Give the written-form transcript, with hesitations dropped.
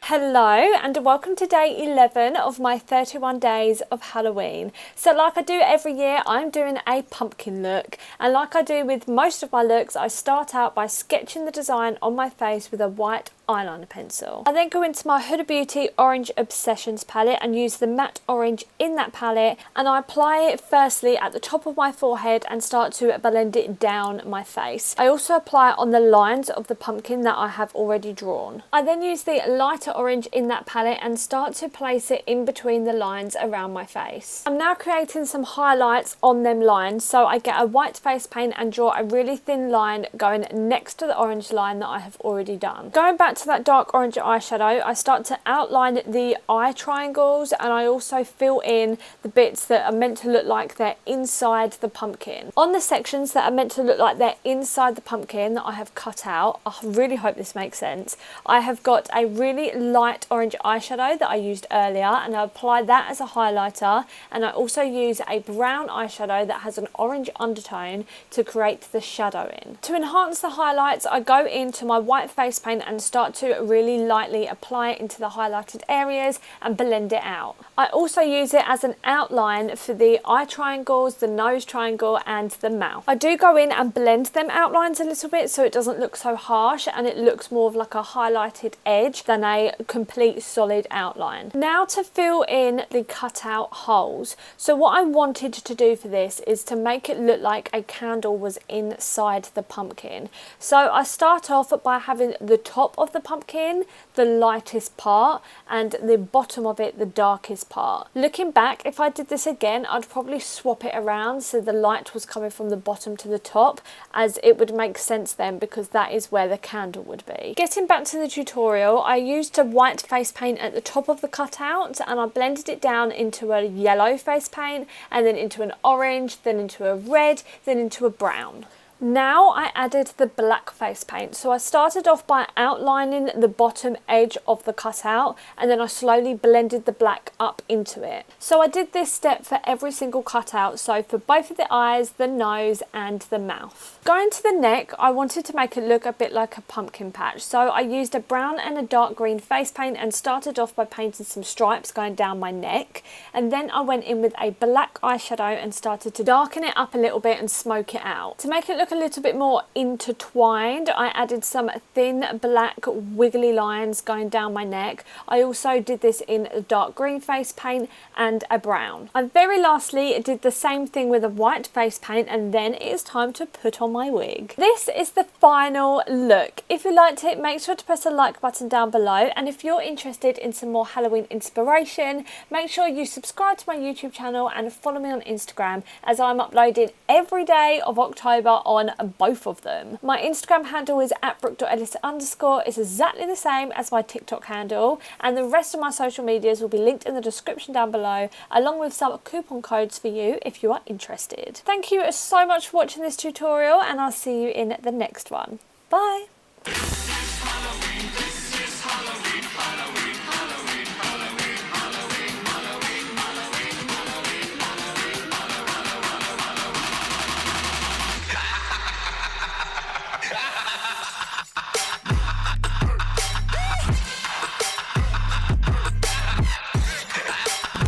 Hello and welcome to day 11 of my 31 days of Halloween. So like I do every year, I'm doing a pumpkin look, and like I do with most of my looks, I start out by sketching the design on my face with a white eyeliner pencil. I then go into my Huda Beauty Orange Obsessions palette and use the matte orange in that palette, and I apply it firstly at the top of my forehead and start to blend it down my face. I also apply it on the lines of the pumpkin that I have already drawn. I then use the lighter orange in that palette and start to place it in between the lines around my face. I'm now creating some highlights on them lines, so I get a white face paint and draw a really thin line going next to the orange line that I have already done. Going back to that dark orange eyeshadow, I start to outline the eye triangles, and I also fill in the bits that are meant to look like they're inside the pumpkin. On the sections that are meant to look like they're inside the pumpkin that I have cut out, I really hope this makes sense, I have got a really light orange eyeshadow that I used earlier, and I apply that as a highlighter, and I also use a brown eyeshadow that has an orange undertone to create the shadowing. To enhance the highlights, I go into my white face paint and start to really lightly apply it into the highlighted areas and blend it out. I also use it as an outline for the eye triangles, the nose triangle and the mouth. I do go in and blend them outlines a little bit so it doesn't look so harsh and it looks more of like a highlighted edge than a complete solid outline. Now to fill in the cutout holes. So what I wanted to do for this is to make it look like a candle was inside the pumpkin. So I start off by having the top of the pumpkin the lightest part and the bottom of it the darkest part. Looking back, if I did this again, I'd probably swap it around so the light was coming from the bottom to the top, as it would make sense then because that is where the candle would be. Getting back to the tutorial, I used a white face paint at the top of the cutout and I blended it down into a yellow face paint and then into an orange, then into a red, then into a brown. Now I added the black face paint, so I started off by outlining the bottom edge of the cutout and then I slowly blended the black up into it. So I did this step for every single cutout, so for both of the eyes, the nose and the mouth. Going to the neck, I wanted to make it look a bit like a pumpkin patch, so I used a brown and a dark green face paint and started off by painting some stripes going down my neck, and then I went in with a black eyeshadow and started to darken it up a little bit and smoke it out. To make it look a little bit more intertwined, I added some thin black wiggly lines going down my neck. I also did this in a dark green face paint and a brown. I very lastly did the same thing with a white face paint, and then it is time to put on my wig. This is the final look. If you liked it, make sure to press the like button down below, and if you're interested in some more Halloween inspiration, make sure you subscribe to my YouTube channel and follow me on Instagram, as I'm uploading every day of October on both of them. My Instagram handle is @Brooke.Ellis_. It's exactly the same as my TikTok handle, and the rest of my social medias will be linked in the description down below, along with some coupon codes for you if you are interested. Thank you so much for watching this tutorial, and I'll see you in the next one. Bye!